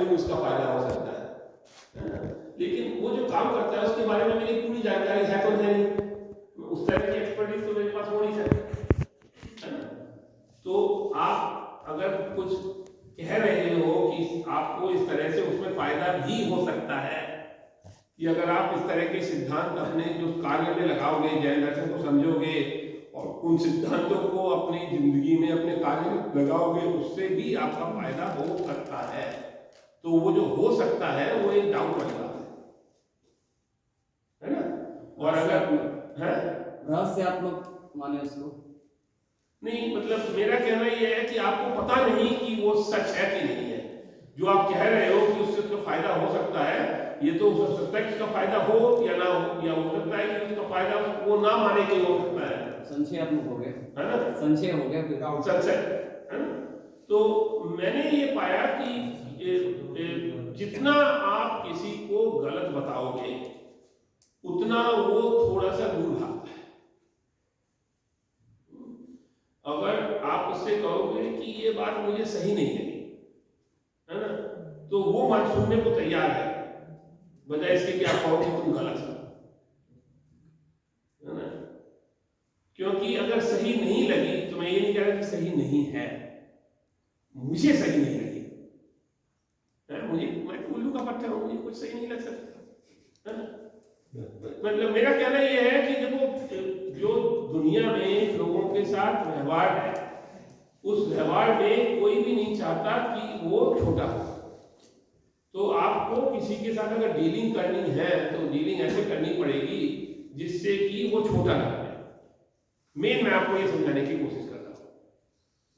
कोई भी उसका फायदा हो सकता है ना? लेकिन वो जो काम करता है उसके बारे में मेरी पूरी जानकारी है तो नहीं, उस तरह की एक्सपर्टीज तो मेरे पास हो नहीं सकती, है ना? तो आप अगर कुछ कह रहे हो कि आपको इस तरह से उसमें फायदा भी हो सकता है कि अगर आप इस तरह के सिद्धांत अपने जो कार्य में लगाओगे, जैन दर्शन को समझोगे और उन सिद्धांतों को अपनी जिंदगी में अपने कार्य में लगाओगे, उससे भी आपका फायदा हो सकता है। तो वो जो हो सकता है वो एक डाउट वाली बात है ना? और अगर है रहस्यात्मक माने उसको नहीं, मतलब मेरा कहना ये है कि आपको पता नहीं कि वो सच है कि नहीं है। जो आप कह रहे हो कि उससे उसका फायदा हो सकता है, ये तो हो सकता है कि उसका फायदा हो या ना हो, या हो सकता है कि उसका फायदा वो ना माने के हो सकता है। संशयात्मक हो गया, है ना? संशय हो गया, विदाउट सच है ना? तो मैंने ये पाया कि जितना आप किसी को गलत बताओगे उतना वो थोड़ा सा दूर भागता है। अगर आप उससे कहोगे कि ये बात मुझे सही नहीं लगी, है ना, तो वो बात सुनने को तैयार है, बजाय इसके कि आप कहोगे तुम गलत हो, है ना? क्योंकि अगर सही नहीं लगी तो मैं ये नहीं कह रहा कि सही नहीं है, मुझे सही नहीं लगी है, मैं उल्लू का पट्टा हूं, मुझे कुछ सही नहीं लग सकता, है ना? मतलब मेरा कहना यह है कि देखो, जो दुनिया में लोगों के साथ व्यवहार है, उस व्यवहार में कोई भी नहीं चाहता कि वो छोटा हो। तो आपको किसी के साथ अगर डीलिंग करनी है तो डीलिंग ऐसे करनी पड़ेगी जिससे कि वो छोटा ना बने। मैं आपको ये समझाने की कोशिश कर रहा हूँ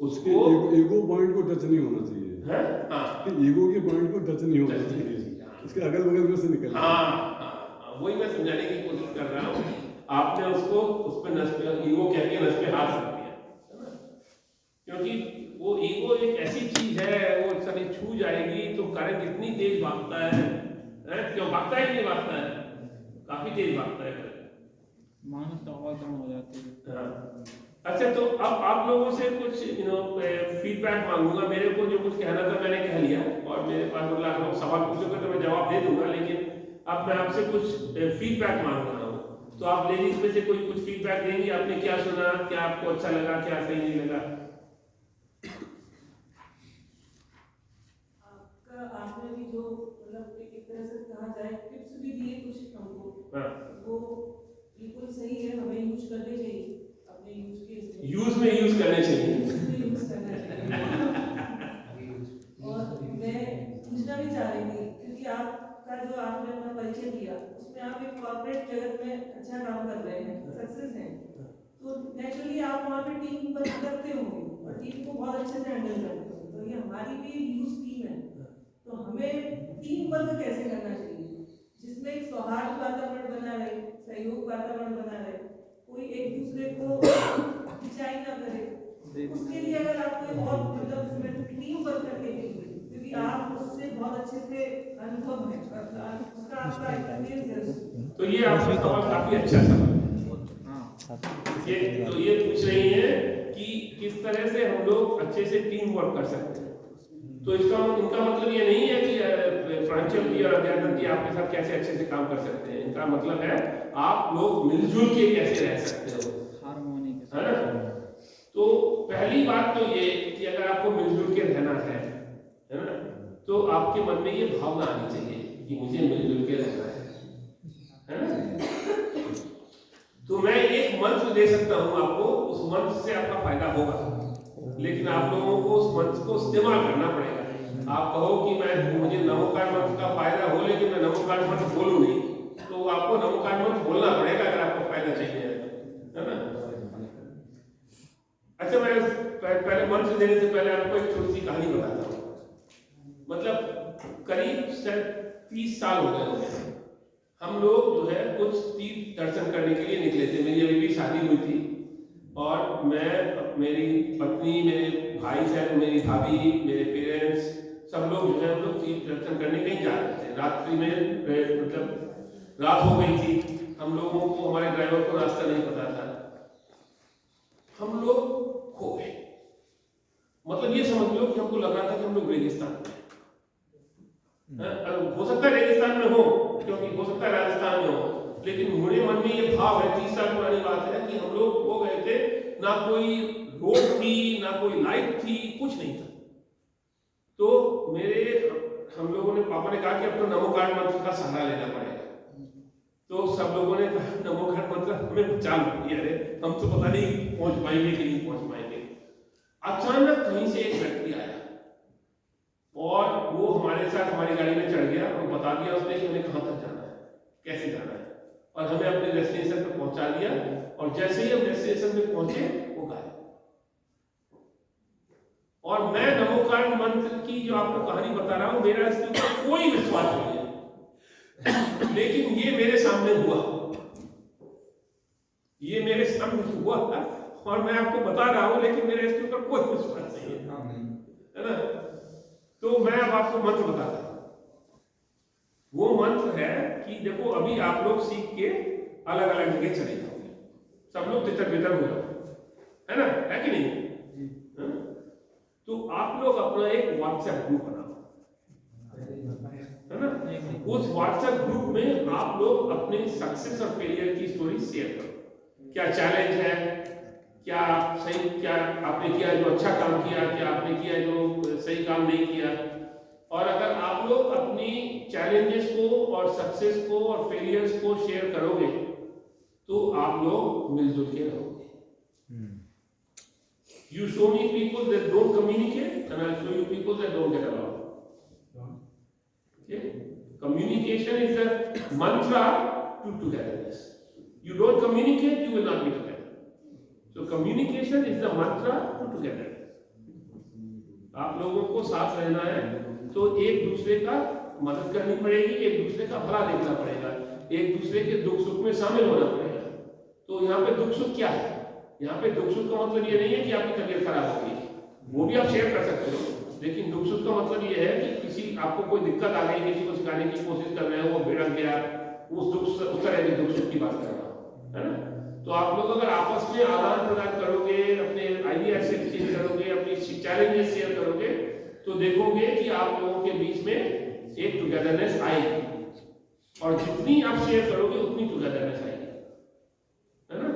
उसको, ईगो पॉइंट को टच नहीं होना चाहिए है, हाँ, ईगो के पॉइंट को टच नहीं होना चाहिए, इसके अगल बगल में से निकल। हाँ, वही मैं समझाने की कोशिश कर रहा हूँ। आपने उसको उस पर नस पे ईगो कह के नस पे हाथ रख दिया, है ना? क्योंकि वो ईगो एक ऐसी चीज है, वो सभी छू जाएगी तो करंट इतनी तेज भागता है, क्यों भागता है कि नहीं भागता है? काफी तेज भागता है, मानव तो और कम हो जाती है। हाँ। अच्छा, तो अब आप लोगों से कुछ फीडबैक मांगूंगा। मेरे को जो कुछ कहना था मैंने कह लिया, और मेरे पास मतलब आप सवाल पूछोगे तो मैं जवाब दे दूंगा, लेकिन अब मैं आपसे कुछ फीडबैक मांग रहा हूँ। तो आप लेडीज में से कोई कुछ फीडबैक देंगी? आपने क्या सुना, क्या आपको अच्छा लगा, क्या सही नहीं लगा? आपने भी जो मतलब एक तरह से कहा जाए टिप्स भी दिए कुछ हमको, वो बिल्कुल सही है, हमें यूज करने चाहिए अपने यूज के यूज में यूज करने चाहिए और मैं पूछना भी चाह रही थी क्योंकि आपका जो आपने अपना परिचय दिया उसमें आप एक कॉर्पोरेट जगत में अच्छा काम कर रहे हैं, सक्सेस हैं, तो नेचुरली आप वहाँ पे टीम वर्क करते होंगे और टीम को बहुत अच्छे से हैंडल करते होंगे। तो ये हमारी भी यूज टीम है, तो हमें टीम वर्क कैसे करना चाहिए जिसमें एक सौहार्द वातावरण बना रहे, सहयोग वातावरण बना रहे, कोई एक दूसरे को खिंचाई ना करे। उसके लिए अगर आपको और मतलब टीम वर्क करने के लिए, क्योंकि आप उससे बहुत अच्छे से अनुभव है, उसका आपका एक्सपीरियंस है, तो ये आपका सवाल काफी अच्छा सवाल है। ये पूछ रही है कि किस तरह से हम लोग अच्छे से टीम वर्क कर सकते हैं। तो इनका मतलब ये नहीं है कि फ्रांचल जी और अध्यात्म जी आपके साथ कैसे अच्छे से काम कर सकते हैं। इनका मतलब है आप लोग मिलजुल के कैसे रह सकते हो, हार्मोनी के है ना? तो पहली बात तो ये कि अगर आपको मिलजुल के रहना है ना, तो आपके मन में ये भावना आनी चाहिए कि मुझे मिलजुल के रहना है ना? तो मैं एक मंत्र दे सकता हूं आपको, उस मंत्र से आपका फायदा होगा, लेकिन आप लोगों को उस मंत्र को इस्तेमाल करना पड़ेगा। आप कहो कि मुझे नमोकार मंत्र का फायदा हो, लेकिन मैं नमोकार मंत्र बोलूं नहीं, तो आपको नमोकार मंत्र बोलना पड़ेगा अगर आपको फायदा चाहिए, है ना? अच्छा, मैं पहले मंत्र देने से पहले आपको एक छोटी सी कहानी बताता हूँ। मतलब करीब 30 साल हो गए होंगे, हम लोग जो है कुछ तीर्थ दर्शन करने के लिए निकले थे। मेरी अभी भी शादी हुई थी और मैं, मेरी पत्नी, मेरे भाई साहब, मेरी भाभी, मेरे पेरेंट्स, सब लोग जो है हम लोग तीर्थ दर्शन करने कहीं जा रहे थे। रात्रि में मतलब रात हो गई थी, हम लोगों को, हमारे ड्राइवर को रास्ता नहीं पता था, हम लोग खो गए। मतलब ये समझ लो कि हमको लग रहा था कि हम लोग रेगिस्तान में, हो सकता है रेगिस्तान में हो, क्योंकि हो सकता है राजस्थान में हो, लेकिन मेरे मन में ये भाव है, 30 साल पुरानी बात है, कि हम लोग हो गए थे, ना कोई रोड थी, ना कोई लाइट थी, कुछ नहीं था। तो हम लोगों ने, पापा ने कहा कि अब तो नमो कार्ड मंत्र का सहारा लेना पड़ेगा। तो सब लोगों ने कहा नमो कार्ड मंत्र हमें बचा लो, अरे हम तो पता नहीं पहुंच पाएंगे कि नहीं पहुंच पाएंगे। अचानक कहीं से एक व्यक्ति आया और वो हमारे साथ हमारी गाड़ी में चढ़ गया और बता दिया उसने कि हमें कहाँ तक जाना है, कैसे जाना है, और हमें अपने डेस्टिनेशन पे पहुंचा दिया। और जैसे ही हम डेस्टिनेशन पे पहुंचे वो गायब। और मैं नमो कार्ड मंत्र की जो आपको कहानी बता रहा हूं, मेरा इसके ऊपर कोई विश्वास नहीं है, लेकिन ये मेरे सामने हुआ, ये मेरे सामने हुआ था और मैं आपको बता रहा हूं, लेकिन मेरे इसके ऊपर कोई विश्वास नहीं है ना। तो मैं अब आपको मंत्र बताता हूं। वो मंत्र है कि देखो, अभी आप लोग सीख के अलग अलग जगह चले जाओगे, सब लोग तितर बितर हो जाओगे, है ना, है कि नहीं? तो आप लोग अपना एक व्हाट्सएप ग्रुप बनाओ, है ना। उस व्हाट्सएप ग्रुप में आप लोग अपने सक्सेस और फेलियर की स्टोरी शेयर करो। क्या चैलेंज है, क्या सही, क्या आपने किया जो अच्छा काम किया, क्या आपने किया जो सही काम नहीं किया। और अगर आप लोग अपनी चैलेंजेस को और सक्सेस को और फेलियर्स को शेयर करोगे तो आप लोग मिलजुल के रहोगे। You show me people that don't communicate, and I'll show you people that don't get along. Okay? Communication is the mantra to togetherness. You don't communicate, you will not be together. So communication is the mantra to togetherness. आप लोगों को साथ रहना है तो एक दूसरे का मदद करनी पड़ेगी, एक दूसरे का भला देखना पड़ेगा, एक दूसरे के दुख सुख में शामिल होना पड़ेगा। तो यहाँ पे दुख सुख क्या है? यहाँ पे दुख सुख का मतलब ये नहीं है कि आपकी तबीयत खराब होगी, वो भी आप शेयर कर सकते हो, लेकिन दुख सुख का मतलब ये है कि किसी आपको कोई दिक्कत आ गई, किसी को सिखाने की कोशिश कर रहे हो, वो भिड़क गया, उस तरह की दुख सुख की बात कर रहा हूँ, है ना। तो आप लोग अगर आपस में आदान प्रदान करोगे, अपने आइडियाज शेयर करोगे, अपनी चैलेंजेस शेयर करोगे, तो देखोगे कि आप लोगों के बीच में एक टुगेदरनेस आएगी। और जितनी आप शेयर करोगे उतनी टुगेदरनेस आएगी, है ना।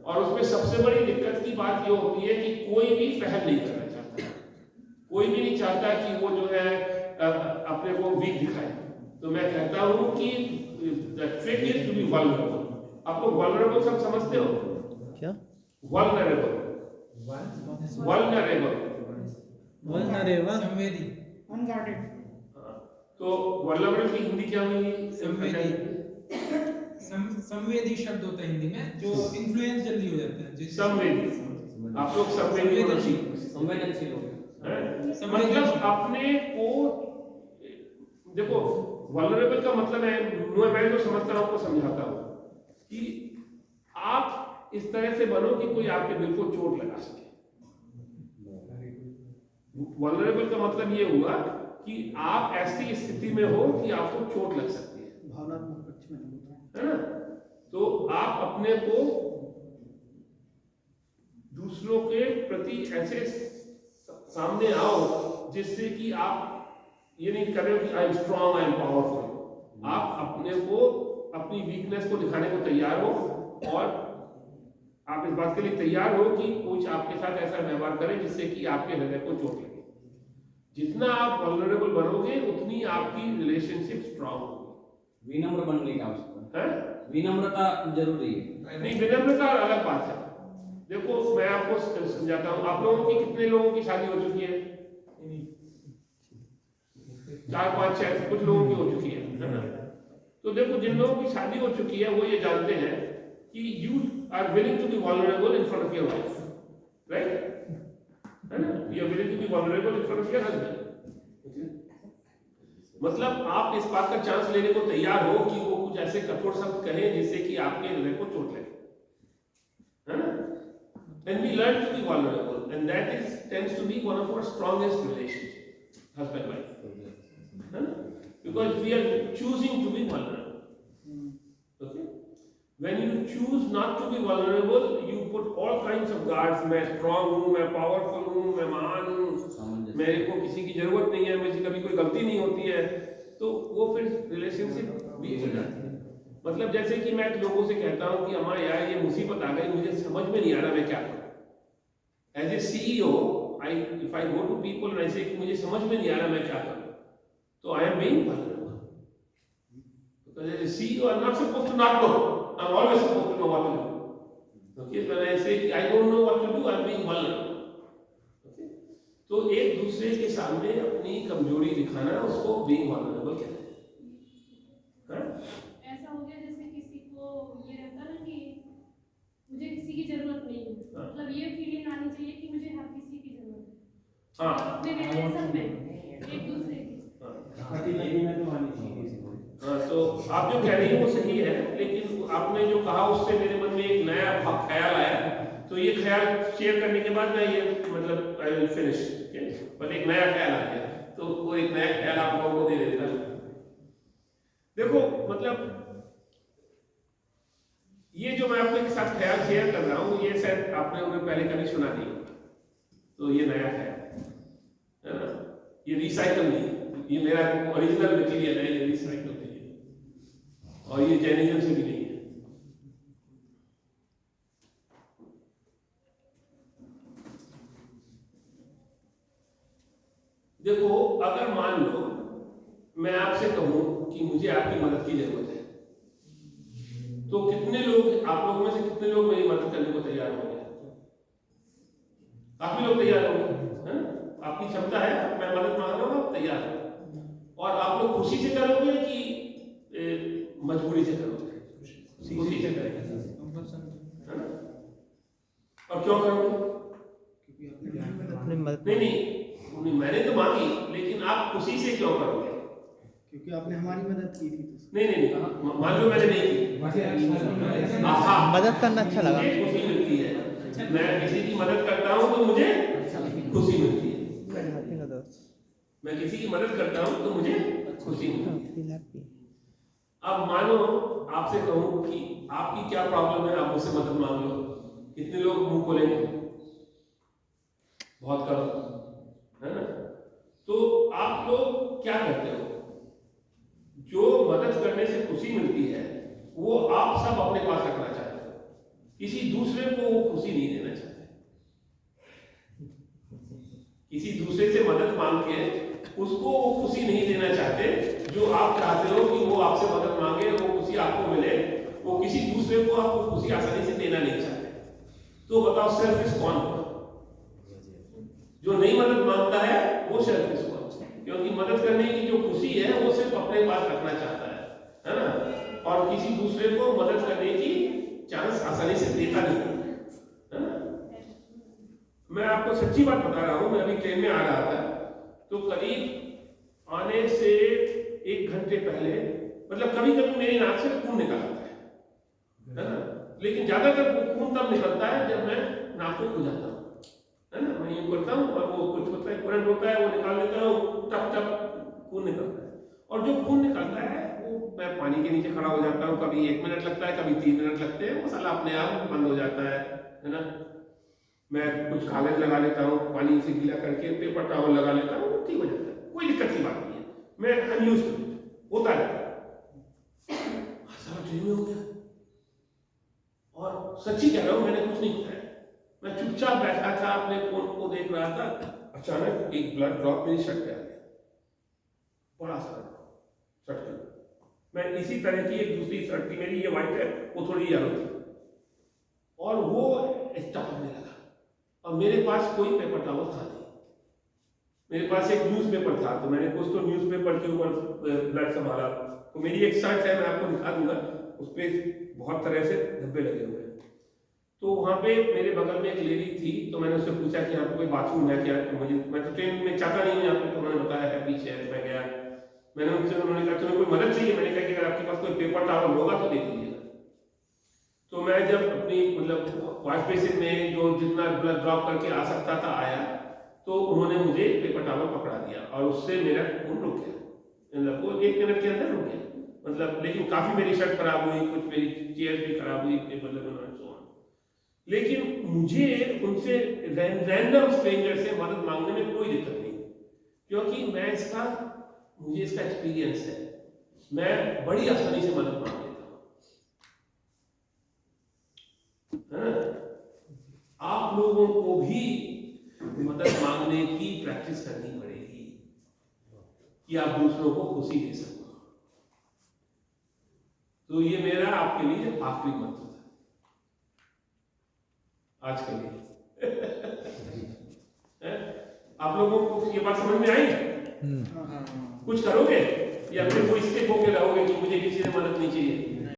और उसमें सबसे बड़ी दिक्कत की बात ये होती है कि कोई भी पहल नहीं करना चाहता, कोई भी नहीं चाहता कि वो जो है अपने को वीक दिखाए। तो मैं कहता हूं कि the trick is to be vulnerable। आप लोग vulnerable सब समझते हो क्या? vulnerable संवेदी, अनगार्डेड। तो vulnerable की हिंदी क्या होगी? संवेदी शब्द होता है हिंदी में, जो इन्फ्लुएंस जल्दी हो जाता है। संवेदी, आप लोग संवेदनशील हो गए। मतलब अपने को देखो, वल्नरेबल का मतलब है, मैं जो समझता हूं आपको समझाता हूं कि आप इस तरह से बनो कि कोई आपके दिल को चोट लगा सके। वल्नरेबल का मतलब ये हुआ कि आप ऐसी स्थिति में हो कि आपको चोट लग सकती है, भावनात्मक पक्ष में है ना। तो आप अपने को दूसरों के प्रति ऐसे सामने आओ जिससे कि आप ये नहीं कर रहे हो कि I am strong, I am powerful. आप अपने को, अपनी वीकनेस को दिखाने को तैयार हो, और आप इस बात के लिए तैयार हो कि कुछ आपके साथ ऐसा व्यवहार करे जिससे कि आपके हृदय को चोट लगे। जितना आप वल्नरेबल बनोगे उतनी आपकी रिलेशनशिप स्ट्रॉन्ग होगी। विनम्र बनने की आवश्यकता है, विनम्रता जरूरी है। नहीं, विनम्रता अलग बात है। देखो मैं आपको समझाता हूँ, आप लोगों की कितने लोगों की शादी हो चुकी है? 4 5 6 कुछ लोगों की हो चुकी है ना। तो देखो, जिन लोगों की शादी हो चुकी है वो ये जानते हैं कि you are willing to be vulnerable in front of your wife, right, है ना। You are willing to be vulnerable in front of your husband. मतलब आप इस बात का चांस लेने को तैयार हो कि वो कुछ ऐसे कठोर शब्द कहे जिससे कि आपके हृदय को चोट लगे, है ना। And we learn to be vulnerable, and that tends to be one of our strongest relationships, husband-wife. Because we are choosing to be vulnerable. Okay? When you choose not to be vulnerable, you put all kinds of guards. मैं strong हूँ, मैं powerful हूँ, मैं महान हूँ, मेरे को किसी की जरूरत नहीं है, मुझे कभी कोई गलती नहीं होती है, तो वो फिर रिलेशनशिप वीक हो जाती है। मतलब जैसे कि मैं लोगों से कहता हूँ कि हमारे यार ये मुसीबत आ गई, मुझे समझ में नहीं आ रहा मैं क्या करूँ। As a CEO if I go to people and I say कि मुझे समझ में नहीं आ रहा मैं क्या करूँ, तो I am being vulnerable. Because as a CEO I'm not supposed to not know, I'm always supposed to know what to do. Okay, when I say I don't know what to do, I'm being vulnerable. Okay, तो एक दूसरे के सामने अपनी कमजोरी दिखाना उसको being vulnerable कहते हैं। हाँ? ऐसा हो गया जैसे किसी को ये रहता ना कि मुझे किसी की जरूरत नहीं है, हाँ। मतलब ये फीलिंग आनी चाहिए कि मुझे हर किसी की जरूरत है। हाँ। और अपने रिलेशन में एक दूसरे की। हाँ, तो आप जो कह रही हैं वो सही है, लेकिन आपने जो कहा उससे मेरे मन में एक नया ख्याल आया, तो ये ख्याल शेयर करने के बाद मैं ये मतलब आई विल फिनिश, पर एक नया ख्याल आ गया, तो वो एक नया ख्याल आप लोगों को दे देता हूं। देखो मतलब ये जो मैं आपके साथ ख्याल शेयर कर रहा हूँ, ये शायद आपने उन्हें पहले कभी सुना नहीं, तो ये नया है ना? ये रिसाइकल नहीं है, ये मेरा ओरिजिनल मटेरियल है, ये रिसाइकल नहीं है, और ये जैनिज्म से भी नहीं है। देखो अगर मान लो मैं आपसे कहूं कि मुझे आपकी मदद की जरूरत है, तो कितने लोग, आप लोगों में से कितने लोग मेरी मदद करने को तैयार होंगे? काफी लोग तैयार होंगे, है ना? आपकी क्षमता है, मैं मदद मांग रहा हूँ, आप तैयार हो, और आप लोग खुशी से करोगे कि मजबूरी से करोगे? खुशी से करेंगे, है ना? और क्यों करोगे? नहीं, मैंने तो मांगी, लेकिन आप खुशी से क्यों करोगे? क्योंकि आपने हमारी मदद की थी। नहीं, मान लो मैंने नहीं की, मदद करना अच्छा लगा, मुझे खुशी मिलती है, मैं किसी की मदद करता हूँ तो मुझे खुशी मिलती है, मैं किसी की मदद करता हूँ तो मुझे खुशी मिलती है। अब मानो आपसे कहूँ कि आपकी क्या प्रॉब्लम है, आप मुझसे मदद मांग लो, कितने लोग मुंह खोलेंगे? बहुत कम, है ना? तो आप लोग क्या करते हो? जो मदद करने से खुशी मिलती है वो आप सब अपने पास रखना चाहते हो, किसी दूसरे को वो खुशी नहीं देना चाहते। किसी दूसरे से मदद मांग के उसको वो खुशी नहीं देना चाहते जो आप चाहते हो कि वो आपसे मदद मांगे, वो खुशी आपको मिले, वो किसी दूसरे को आपको खुशी आसानी से देना नहीं चाहते। तो बताओ सेल्फिश कौन होगा? जो नहीं मदद मांगता है वो सेल्फिश होगा, क्योंकि मदद करने की जो खुशी है वो सिर्फ अपने पास रखना चाहता है ना? और किसी दूसरे को मदद करने की चांस आसानी से देता नहीं है ना? मैं आपको सच्ची बात बता रहा हूं, मैं अभी ट्रेन में आ रहा था, तो करीब आने से 1 घंटे पहले, मतलब कभी कभी मेरी नाक से खून निकल आता है ना? लेकिन ज्यादातर खून तब निकलता है जब मैं नाक को खुजाता हूँ, है ना? मैं यूं करता हूँ और वो कुछ होता है, करंट होता है, वो निकाल देता हूँ, टप टप खून निकलता है। और जो खून निकलता है वो मैं पानी के नीचे खड़ा हो जाता हूँ, कभी 1 मिनट लगता है, कभी 3 मिनट लगते हैं, वो साला अपने आप बंद हो जाता है ना? मैं कुछ कागज लगा लेता हूँ, पानी से गीला करके पेपर टॉवल लगा लेता हूँ, ठीक हो जाता है, कोई दिक्कत की बात नहीं है, मैं अनयूज होता रहता है। सारा ट्रेन में हो गया, और सच्ची कह रहा हूँ मैंने कुछ नहीं किया, मैं चुपचाप बैठा था, अपने फोन को देख रहा था, अचानक एक ब्लड ड्रॉप मेरी शर्ट पे आ गया, बड़ा सा शर्ट पे। मैं इसी तरह की एक दूसरी शर्ट थी मेरी, ये व्हाइट है, वो थोड़ी येलो थी, और वो टपकने लगा, और मेरे पास कोई पेपर टॉवल था नहीं, मेरे पास एक न्यूज़पेपर था, तो मैंने कुछ तो न्यूज़पेपर के ऊपर ब्लड संभाला, तो मेरी एक शर्ट है, मैं आपको दिखा दूंगा, उस पर बहुत तरह से धब्बे लगे हुए हैं। तो वहाँ पे मेरे बगल में एक लेडी थी, तो मैंने उससे पूछा कि यहाँ पे कोई बाथरूम है क्या? मैं तो ट्रेन में चाहता नहीं हूँ यहाँ पे, तो उन्होंने बताया है पीछे है। मैं गया, उन्होंने कहा तुम्हें कोई मदद चाहिए? मैंने कहा कि अगर आपके पास कोई पेपर टॉवल होगा तो दे दीजिएगा। तो मैं जब अपनी मतलब वॉश बेसिन में जो जितना ब्लड ड्रॉप करके आ सकता था आया, तो उन्होंने मुझे पेपर टॉवल पकड़ा दिया, और उससे मेरा खून रुक गया, मतलब वो 1 मिनट के अंदर रुक गया, मतलब। लेकिन काफी मेरी शर्ट खराब हुई, कुछ मेरी चेयर भी खराब हुई, लेकिन मुझे उनसे रैंडम स्ट्रेंजर से मदद मांगने में कोई दिक्कत नहीं, क्योंकि मैं इसका मुझे इसका एक्सपीरियंस है, मैं बड़ी आसानी से मदद मांग लेता हूँ, है ना? आप लोगों को भी मदद मांगने की प्रैक्टिस करनी पड़ेगी कि आप दूसरों को खुशी दे सको। तो ये मेरा आपके लिए आखिरी मंत्र था आज के लिए। हैं? आप लोगों को ये बात समझ में आई? कुछ करोगे या फिर कोई स्टेप होके रहोगे कि मुझे किसी से मदद नहीं चाहिए?